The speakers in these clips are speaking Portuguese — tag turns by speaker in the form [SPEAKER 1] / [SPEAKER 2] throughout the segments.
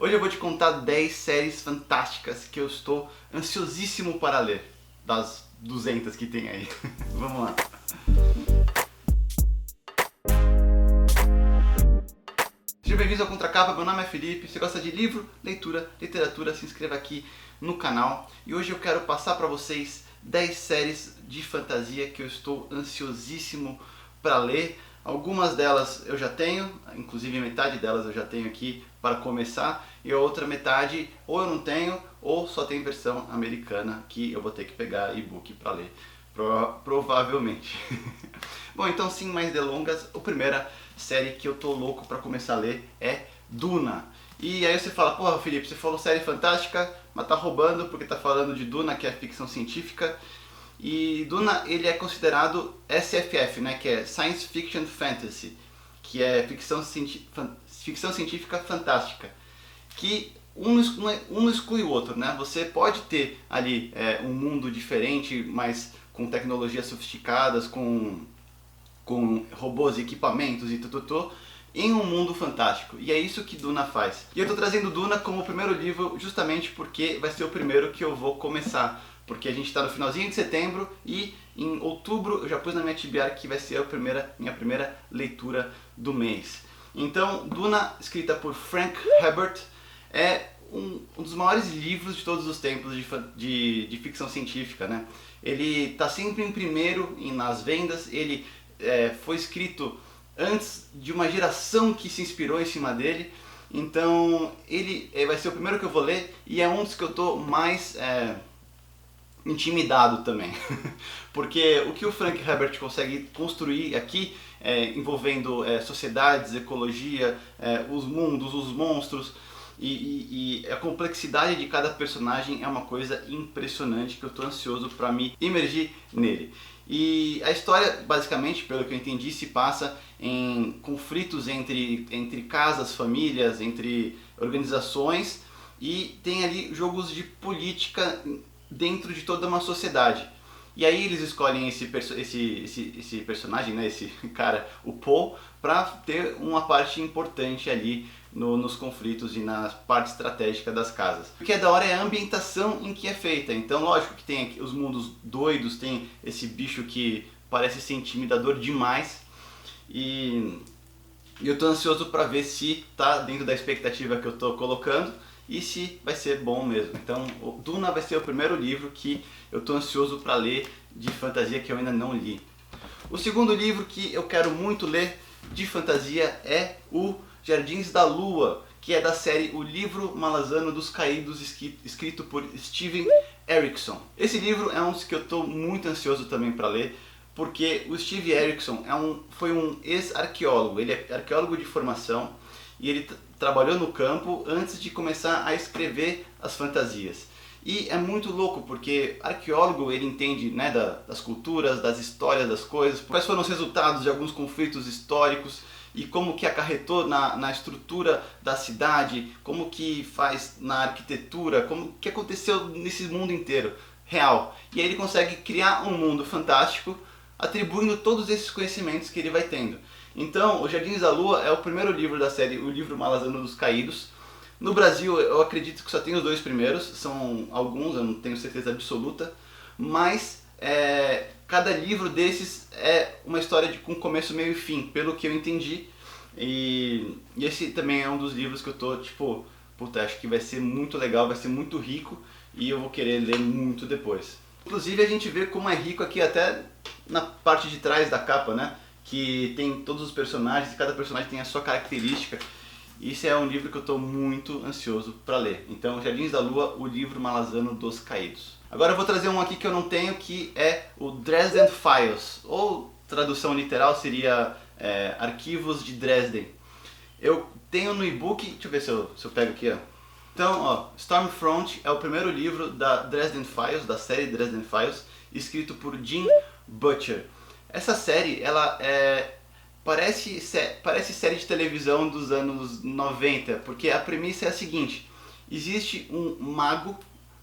[SPEAKER 1] Hoje eu vou te contar 10 séries fantásticas que eu estou ansiosíssimo para ler, das 200 que tem aí. Vamos lá. Sejam bem-vindos ao Contracapa, meu nome é Felipe. Se você gosta de livro, leitura, literatura, se inscreva aqui no canal. E hoje eu quero passar para vocês 10 séries de fantasia que eu estou ansiosíssimo para ler. Algumas delas eu já tenho, inclusive metade delas eu já tenho aqui para começar, e a outra metade ou eu não tenho, ou só tem versão americana que eu vou ter que pegar e-book para ler, provavelmente. Bom, então sem mais delongas, a primeira série que eu tô louco para começar a ler é Duna. E aí você fala, porra Felipe, você falou série fantástica, mas tá roubando porque tá falando de Duna, que é ficção científica. E Duna, ele é considerado SFF, né, que é Science Fiction Fantasy, que é ficção científica fantástica, que um não exclui o outro, né? Você pode ter ali um mundo diferente, mas com tecnologias sofisticadas, com robôs, equipamentos e tudo, em um mundo fantástico. E é isso que Duna faz. E eu tô trazendo Duna como o primeiro livro justamente porque vai ser o primeiro que eu vou começar. Porque a gente está no finalzinho de setembro e em outubro eu já pus na minha TBR que vai ser minha primeira leitura do mês. Então, Duna, escrita por Frank Herbert, é um dos maiores livros de todos os tempos de ficção científica, né? Ele está sempre em primeiro nas vendas, ele foi escrito antes de uma geração que se inspirou em cima dele. Então, ele vai ser o primeiro que eu vou ler e é um dos que eu estou mais intimidado também, porque o que o Frank Herbert consegue construir aqui, envolvendo sociedades, ecologia, os mundos, os monstros e a complexidade de cada personagem é uma coisa impressionante que eu estou ansioso para me imergir nele. E a história, basicamente, pelo que eu entendi, se passa em conflitos entre casas, famílias, entre organizações, e tem ali jogos de política dentro de toda uma sociedade. E aí eles escolhem esse personagem, né, esse cara, o Paul, para ter uma parte importante ali nos conflitos e na parte estratégica das casas. O que é da hora é a ambientação em que é feita. Então, lógico que tem os mundos doidos, tem esse bicho que parece ser intimidador demais. E eu tô ansioso para ver se tá dentro da expectativa que eu tô colocando e se vai ser bom mesmo. Então, Duna vai ser o primeiro livro que eu tô ansioso para ler de fantasia que eu ainda não li. O segundo livro que eu quero muito ler de fantasia é o Jardins da Lua, que é da série O Livro Malazano dos Caídos, escrito por Steven Erikson. Esse livro é um dos que eu estou muito ansioso também para ler, porque o Steve Erikson foi um ex-arqueólogo, ele é arqueólogo de formação e ele trabalhou no campo antes de começar a escrever as fantasias. E é muito louco, porque arqueólogo ele entende, né, das culturas, das histórias das coisas, quais foram os resultados de alguns conflitos históricos e como que acarretou na estrutura da cidade, como que faz na arquitetura, como que aconteceu nesse mundo inteiro, real. E aí ele consegue criar um mundo fantástico, atribuindo todos esses conhecimentos que ele vai tendo. Então, O Jardins da Lua é o primeiro livro da série O Livro Malazano dos Caídos. No Brasil, eu acredito que só tem os dois primeiros, são alguns, eu não tenho certeza absoluta, mas cada livro desses é uma história com começo, meio e fim, pelo que eu entendi. E esse também é um dos livros que eu tô tipo, puta, acho que vai ser muito legal, vai ser muito rico e eu vou querer ler muito depois. Inclusive a gente vê como é rico aqui até na parte de trás da capa, né? Que tem todos os personagens, cada personagem tem a sua característica. Esse é um livro que eu estou muito ansioso para ler. Então, Jardins da Lua, o livro malazano dos caídos. Agora eu vou trazer um aqui que eu não tenho, que é o Dresden Files, ou tradução literal seria Arquivos de Dresden. Eu tenho no e-book, deixa eu ver se eu pego aqui, ó. Então, ó, Stormfront é o primeiro livro da Dresden Files, da série Dresden Files, escrito por Jim Butcher. Essa série, ela parece série de televisão dos anos 90, porque a premissa é a seguinte: existe um mago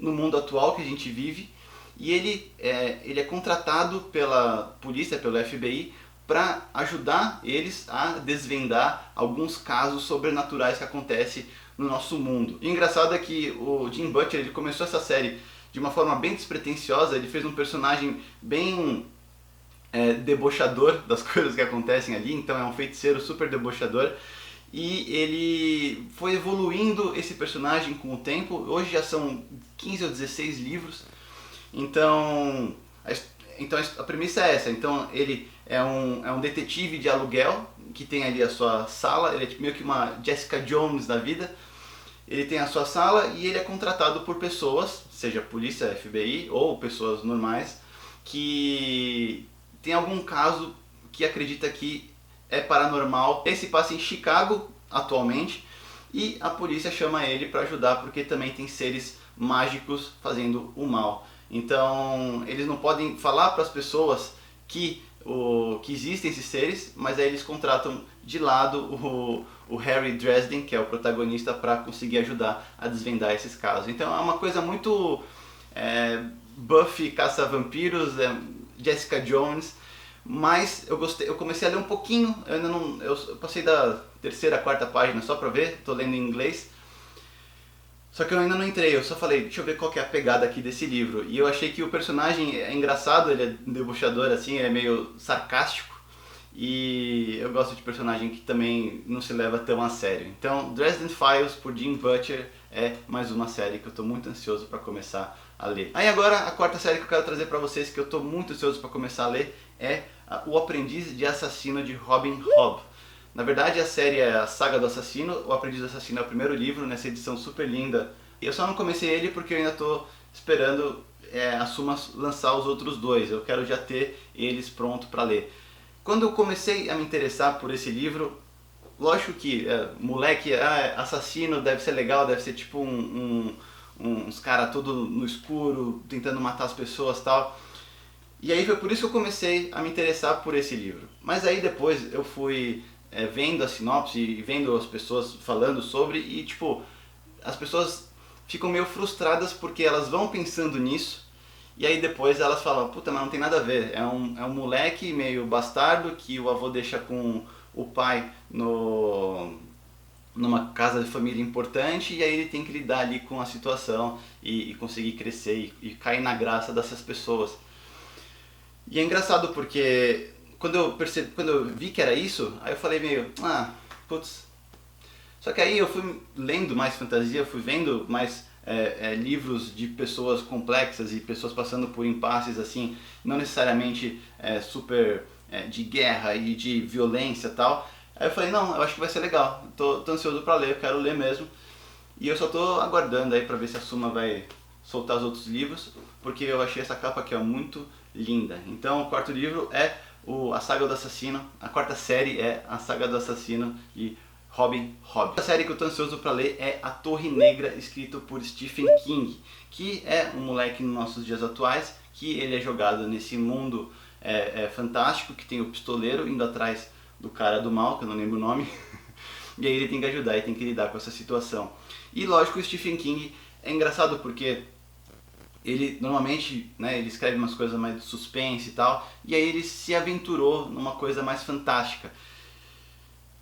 [SPEAKER 1] no mundo atual que a gente vive e ele é contratado pela polícia, pelo FBI, para ajudar eles a desvendar alguns casos sobrenaturais que acontecem no nosso mundo. E o engraçado é que o Jim Butcher, ele começou essa série de uma forma bem despretensiosa, ele fez um personagem bem debochador das coisas que acontecem ali, então é um feiticeiro super debochador, e ele foi evoluindo esse personagem com o tempo. Hoje já são 15 ou 16 livros, então a premissa é essa. Então ele é um detetive de aluguel que tem ali a sua sala, ele é tipo meio que uma Jessica Jones da vida. Ele tem a sua sala e ele é contratado por pessoas, seja polícia, FBI ou pessoas normais, que tem algum caso que acredita que é paranormal. Esse passa em Chicago atualmente e a polícia chama ele para ajudar porque também tem seres mágicos fazendo o mal. Então eles não podem falar para as pessoas que existem esses seres, mas aí eles contratam de lado o Harry Dresden, que é o protagonista, para conseguir ajudar a desvendar esses casos. Então é uma coisa muito Buffy caça-vampiros, Jessica Jones, mas eu comecei a ler um pouquinho, eu passei da terceira, quarta página só para ver, estou lendo em inglês, só que eu ainda não entrei, eu só falei, deixa eu ver qual que é a pegada aqui desse livro. E eu achei que o personagem é engraçado, ele é debochador assim, ele é meio sarcástico. E eu gosto de personagem que também não se leva tão a sério. Então, Dresden Files, por Jim Butcher, é mais uma série que eu estou muito ansioso para começar a ler. Aí agora, a quarta série que eu quero trazer para vocês, que eu estou muito ansioso para começar a ler, é O Aprendiz de Assassino, de Robin Hobb. Na verdade, a série é a Saga do Assassino. O Aprendiz do Assassino é o primeiro livro, nessa edição super linda. Eu só não comecei ele porque eu ainda estou esperando a Suma lançar os outros dois. Eu quero já ter eles prontos para ler. Quando eu comecei a me interessar por esse livro, lógico que moleque, assassino, deve ser legal, deve ser tipo uns caras tudo no escuro, tentando matar as pessoas e tal. E aí foi por isso que eu comecei a me interessar por esse livro. Mas aí depois eu fui vendo a sinopse e vendo as pessoas falando sobre, e tipo, as pessoas ficam meio frustradas porque elas vão pensando nisso, e aí depois elas falam, puta, mas não tem nada a ver, é um moleque meio bastardo que o avô deixa com o pai numa casa de família importante, e aí ele tem que lidar ali com a situação e conseguir crescer e cair na graça dessas pessoas. E é engraçado porque quando eu vi que era isso, aí eu falei meio, putz. Só que aí eu fui lendo mais fantasia, fui vendo mais livros de pessoas complexas e pessoas passando por impasses assim, não necessariamente super de guerra e de violência e tal. Aí eu falei, não, eu acho que vai ser legal, tô ansioso pra ler, eu quero ler mesmo. E eu só tô aguardando aí pra ver se a Suma vai soltar os outros livros, porque eu achei essa capa aqui muito linda. Então o quarto livro é a Saga do Assassino, a quarta série é a Saga do Assassino de Robin Hobb. A série que eu tô ansioso para ler é A Torre Negra, escrito por Stephen King, que é um moleque nos nossos dias atuais, que ele é jogado nesse mundo fantástico, que tem o pistoleiro indo atrás do cara do mal, que eu não lembro o nome, e aí ele tem que ajudar e tem que lidar com essa situação. E lógico, o Stephen King é engraçado porque ele normalmente, ele escreve umas coisas mais de suspense e tal, e aí ele se aventurou numa coisa mais fantástica.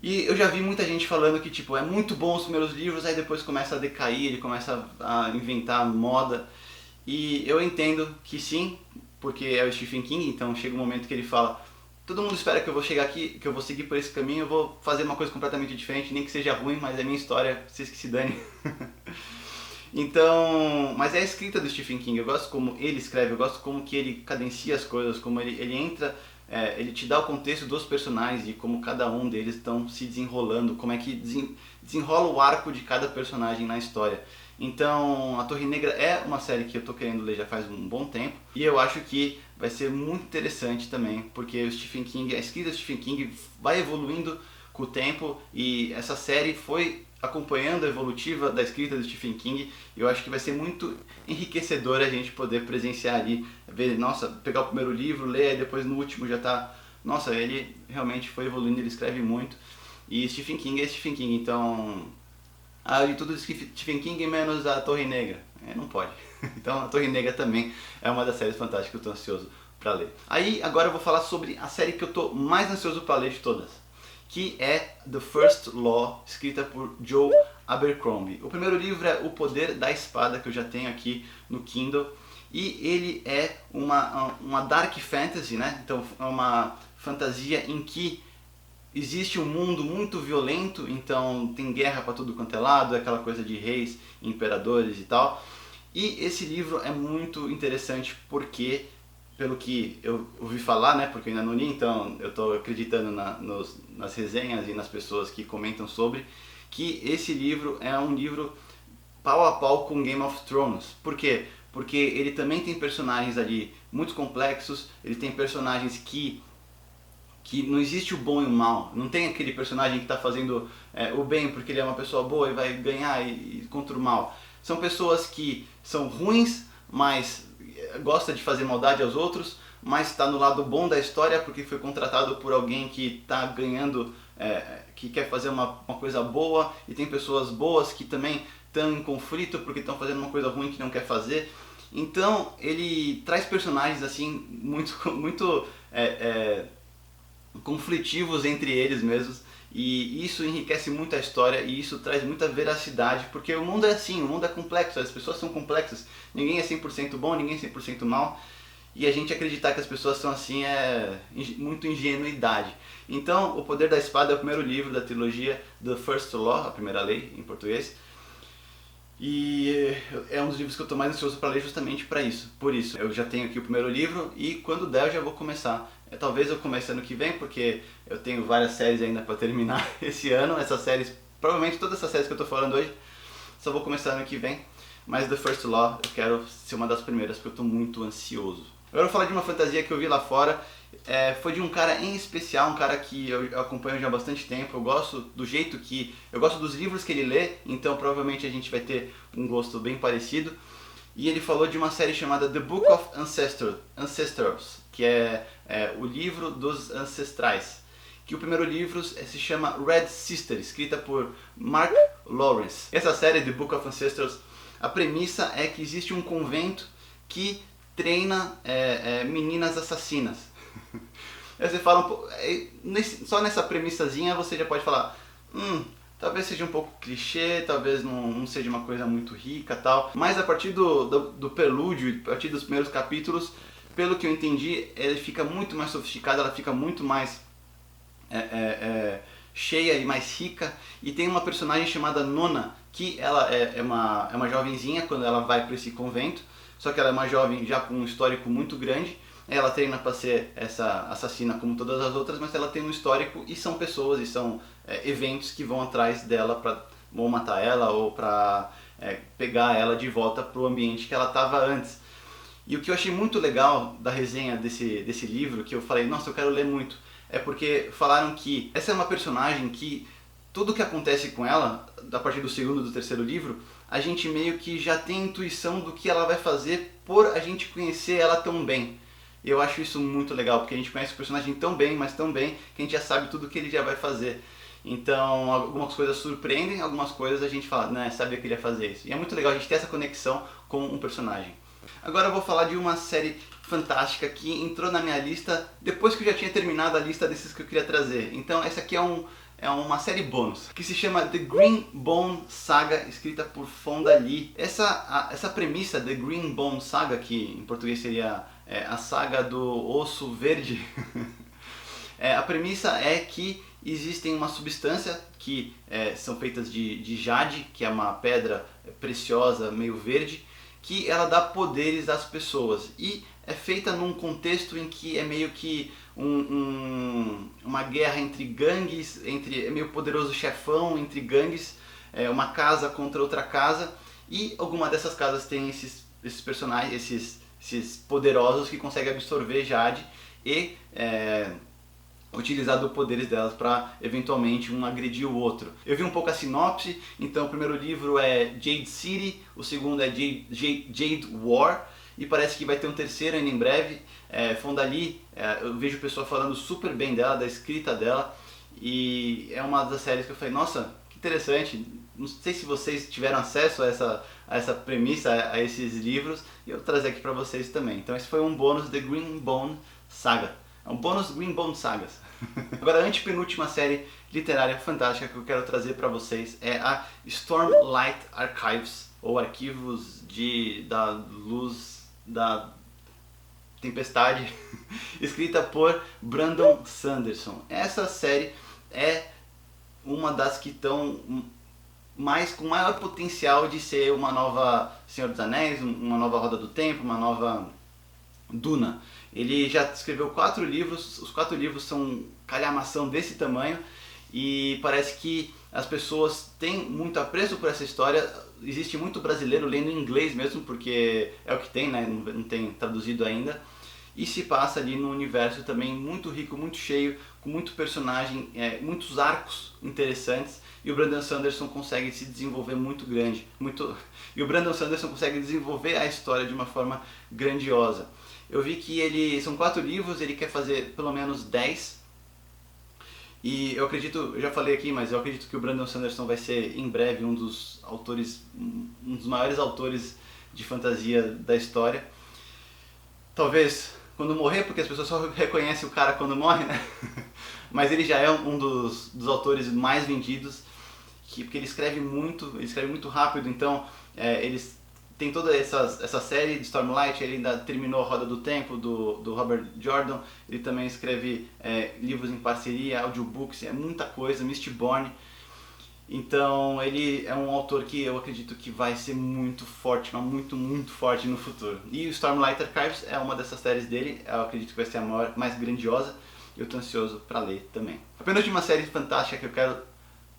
[SPEAKER 1] E eu já vi muita gente falando que tipo, é muito bom os primeiros livros, aí depois começa a decair, ele começa a inventar moda. E eu entendo que sim, porque é o Stephen King, então chega um momento que ele fala, todo mundo espera que eu vou chegar aqui, que eu vou seguir por esse caminho, eu vou fazer uma coisa completamente diferente, nem que seja ruim, mas é minha história, vocês que se danem. Então, mas é a escrita do Stephen King, eu gosto como ele escreve, eu gosto como que ele cadencia as coisas, como ele entra, ele te dá o contexto dos personagens e como cada um deles estão se desenrolando, como é que desenrola o arco de cada personagem na história. Então, A Torre Negra é uma série que eu tô querendo ler já faz um bom tempo, e eu acho que vai ser muito interessante também, porque o Stephen King, a escrita do Stephen King vai evoluindo com o tempo, e essa série foi acompanhando a evolutiva da escrita do Stephen King, e eu acho que vai ser muito enriquecedor a gente poder presenciar ali, ver, nossa, pegar o primeiro livro, ler, e depois no último já tá, nossa, ele realmente foi evoluindo, ele escreve muito, e Stephen King é Stephen King, então, de tudo Stephen King menos A Torre Negra, não pode. Então A Torre Negra também é uma das séries fantásticas que eu tô ansioso para ler. Aí agora eu vou falar sobre a série que eu tô mais ansioso para ler de todas, que é The First Law, escrita por Joe Abercrombie. O primeiro livro é O Poder da Espada, que eu já tenho aqui no Kindle, e ele é uma dark fantasy, né? Então é uma fantasia em que existe um mundo muito violento, então tem guerra para tudo quanto é lado, aquela coisa de reis, imperadores e tal. E esse livro é muito interessante porque, pelo que eu ouvi falar, né, porque eu ainda não li, então eu estou acreditando nas resenhas e nas pessoas que comentam sobre, que esse livro é um livro pau a pau com Game of Thrones. Por quê? Porque ele também tem personagens ali muito complexos, ele tem personagens que não existe o bom e o mal, não tem aquele personagem que está fazendo o bem porque ele é uma pessoa boa e vai ganhar contra o mal. São pessoas que são ruins, mas gosta de fazer maldade aos outros, mas está no lado bom da história porque foi contratado por alguém que está ganhando, que quer fazer uma coisa boa, e tem pessoas boas que também estão em conflito porque estão fazendo uma coisa ruim que não quer fazer. Então ele traz personagens assim muito conflitivos entre eles mesmos, e isso enriquece muito a história e isso traz muita veracidade, porque o mundo é assim, o mundo é complexo, as pessoas são complexas, ninguém é 100% bom, ninguém é 100% mal, e a gente acreditar que as pessoas são assim é muito ingenuidade. Então, O Poder da Espada é o primeiro livro da trilogia The First Law, a primeira lei em português, e é um dos livros que eu estou mais ansioso para ler justamente para isso. Por isso, eu já tenho aqui o primeiro livro e quando der eu já vou começar. Talvez eu comece ano que vem, porque eu tenho várias séries ainda para terminar esse ano. Essas séries, provavelmente todas essas séries que eu estou falando hoje, só vou começar ano que vem. Mas The First Law eu quero ser uma das primeiras, porque eu estou muito ansioso. Agora eu vou falar de uma fantasia que eu vi lá fora. Foi de um cara em especial, um cara que eu acompanho já há bastante tempo. Eu gosto do jeito que... eu gosto dos livros que ele lê, então provavelmente a gente vai ter um gosto bem parecido. E ele falou de uma série chamada The Book of Ancestors, que é o livro dos ancestrais. Que o primeiro livro se chama Red Sister, escrita por Mark Lawrence. Essa série, The Book of Ancestors, a premissa é que existe um convento que treina meninas assassinas. Aí você fala só nessa premissazinha você já pode falar, talvez seja um pouco clichê, talvez não seja uma coisa muito rica tal, mas a partir do prelúdio, a partir dos primeiros capítulos, pelo que eu entendi, ele fica muito mais sofisticado, ela fica muito mais cheia e mais rica, e tem uma personagem chamada Nona, que ela é uma jovenzinha quando ela vai para esse convento, só que ela é uma jovem já com um histórico muito grande. Ela treina para ser essa assassina como todas as outras, mas ela tem um histórico e são pessoas e são eventos que vão atrás dela para ou matar ela ou para pegar ela de volta para o ambiente que ela estava antes. E o que eu achei muito legal da resenha desse livro, que eu falei, nossa, eu quero ler muito, é porque falaram que essa é uma personagem que tudo que acontece com ela, a partir do segundo e do terceiro livro, a gente meio que já tem intuição do que ela vai fazer por a gente conhecer ela tão bem. Eu acho isso muito legal, porque a gente conhece o personagem tão bem, mas tão bem, que a gente já sabe tudo que ele já vai fazer. Então, algumas coisas surpreendem, algumas coisas a gente fala, né, sabia que ele ia fazer isso. E é muito legal a gente ter essa conexão com um personagem. Agora eu vou falar de uma série fantástica que entrou na minha lista depois que eu já tinha terminado a lista desses que eu queria trazer. Então, essa aqui é uma série bônus, que se chama The Green Bone Saga, escrita por Fonda Lee. Essa premissa, The Green Bone Saga, que em português seria a saga do osso verde, a premissa é que existem uma substância que são feitas de jade, que é uma pedra preciosa, meio verde, que ela dá poderes às pessoas. E é feita num contexto em que é meio que uma guerra entre gangues, é meio poderoso chefão entre gangues, uma casa contra outra casa, e alguma dessas casas tem esses personagens, esses poderosos que conseguem absorver jade e utilizar dos poderes delas para eventualmente um agredir o outro. Eu vi um pouco a sinopse, então o primeiro livro é Jade City, o segundo é Jade War, e parece que vai ter um terceiro ainda em breve. Fonda Lee, eu vejo o pessoal falando super bem dela, da escrita dela, e é uma das séries que eu falei, nossa, que interessante. Não sei se vocês tiveram acesso a essa premissa, a esses livros, e eu vou trazer aqui para vocês também. Então esse foi um bônus The Green Bone Saga. É um bônus Greenbone Sagas. Agora, a antepenúltima série literária fantástica que eu quero trazer para vocês é a Stormlight Archives, ou Arquivos da Luz da Tempestade, escrita por Brandon Sanderson. Essa série é uma das que estão com maior potencial de ser uma nova Senhor dos Anéis, uma nova Roda do Tempo, uma nova Duna. Ele já escreveu 4 livros, os 4 livros são calhamação desse tamanho e parece que as pessoas têm muito apreço por essa história. Existe muito brasileiro lendo em inglês mesmo, porque é o que tem, né? Não tem traduzido ainda. E se passa ali num universo também muito rico, muito cheio, com muito personagem, muitos arcos interessantes. E o Brandon Sanderson consegue se desenvolver muito grande. E o Brandon Sanderson consegue desenvolver a história de uma forma grandiosa. Eu vi que são 4 livros, ele quer fazer pelo menos 10. E eu acredito, eu já falei aqui, mas eu acredito que o Brandon Sanderson vai ser em breve um dos maiores autores de fantasia da história. Talvez quando morrer, porque as pessoas só reconhecem o cara quando morre, né? Mas ele já é um dos autores mais vendidos, porque ele escreve muito rápido, então eles tem toda essa série de Stormlight. Ele ainda terminou a Roda do Tempo, do Robert Jordan. Ele também escreve livros em parceria, audiobooks, é muita coisa, Mistborn. Então ele é um autor que eu acredito que vai ser muito forte, muito forte no futuro. E o Stormlight Archives é uma dessas séries dele, eu acredito que vai ser a maior, mais grandiosa. Eu estou ansioso para ler também. A penúltima série fantástica que eu quero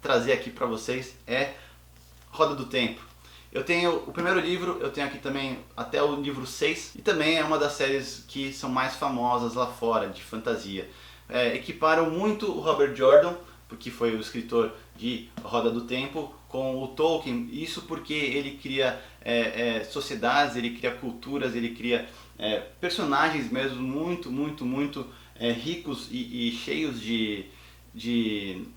[SPEAKER 1] trazer aqui para vocês é Roda do Tempo. Eu tenho o primeiro livro, eu tenho aqui também até o livro 6, e também é uma das séries que são mais famosas lá fora, de fantasia. Equiparam muito o Robert Jordan, porque foi o escritor de Roda do Tempo, com o Tolkien. Isso porque ele cria sociedades, ele cria culturas, ele cria personagens mesmo muito ricos e cheios de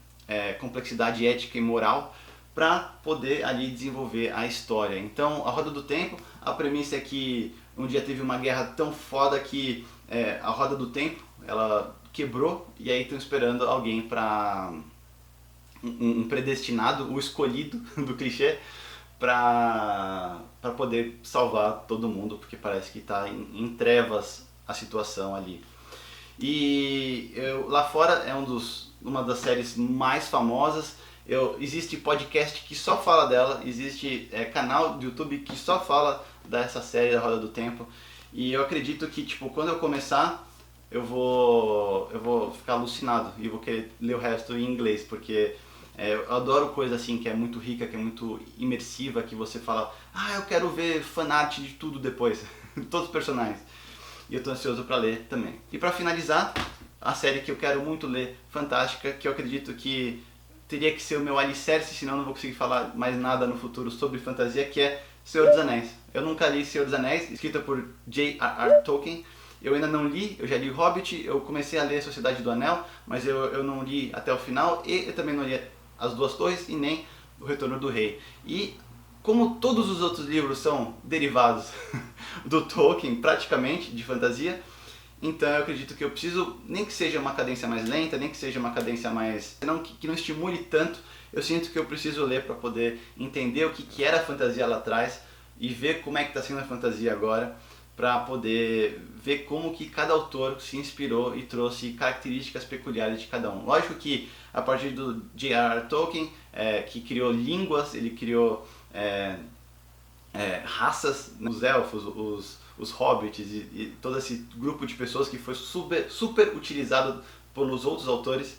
[SPEAKER 1] complexidade ética e moral, para poder ali desenvolver a história. Então, a Roda do Tempo, a premissa é que um dia teve uma guerra tão foda que a Roda do Tempo, ela quebrou, e aí estão esperando alguém para um predestinado, o escolhido do clichê, para poder salvar todo mundo, porque parece que está em trevas a situação ali. E lá fora é uma das séries mais famosas. Existe podcast que só fala dela, existe canal do YouTube que só fala dessa série da Roda do Tempo. E eu acredito que quando eu começar, eu vou ficar alucinado e vou querer ler o resto em inglês, porque eu adoro coisa assim que é muito rica, que é muito imersiva, que você fala, eu quero ver fanart de tudo depois, todos os personagens. E eu tô ansioso para ler também. E para finalizar, a série que eu quero muito ler, fantástica, que eu acredito que teria que ser o meu alicerce, senão eu não vou conseguir falar mais nada no futuro sobre fantasia, que é Senhor dos Anéis. Eu nunca li Senhor dos Anéis, escrita por J.R.R. Tolkien. Eu ainda não li, eu já li Hobbit, eu comecei a ler Sociedade do Anel, mas eu não li até o final, e eu também não li As Duas Torres e nem O Retorno do Rei. E como todos os outros livros são derivados do Tolkien, praticamente, de fantasia, então eu acredito que eu preciso, nem que seja uma cadência mais lenta, nem que seja uma cadência mais... que não estimule tanto, eu sinto que eu preciso ler para poder entender o que era a fantasia lá atrás e ver como é que está sendo a fantasia agora, para poder ver como que cada autor se inspirou e trouxe características peculiares de cada um. Lógico que a partir do J.R.R. Tolkien, que criou línguas, ele criou raças, né? Os elfos, os hobbits e todo esse grupo de pessoas que foi super utilizado pelos outros autores.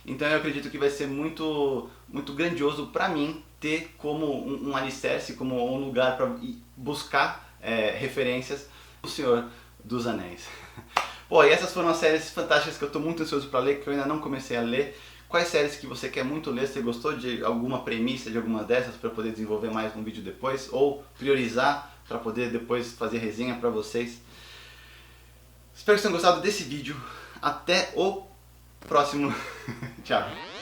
[SPEAKER 1] Então eu acredito que vai ser muito grandioso para mim ter como um alicerce, como um lugar para buscar referências do Senhor dos Anéis. Pô, e essas foram as séries fantásticas que eu estou muito ansioso para ler, que eu ainda não comecei a ler. Quais séries que você quer muito ler? Você gostou de alguma premissa de alguma dessas para poder desenvolver mais um vídeo depois? Ou priorizar para poder depois fazer resenha para vocês? Espero que vocês tenham gostado desse vídeo. Até o próximo. Tchau.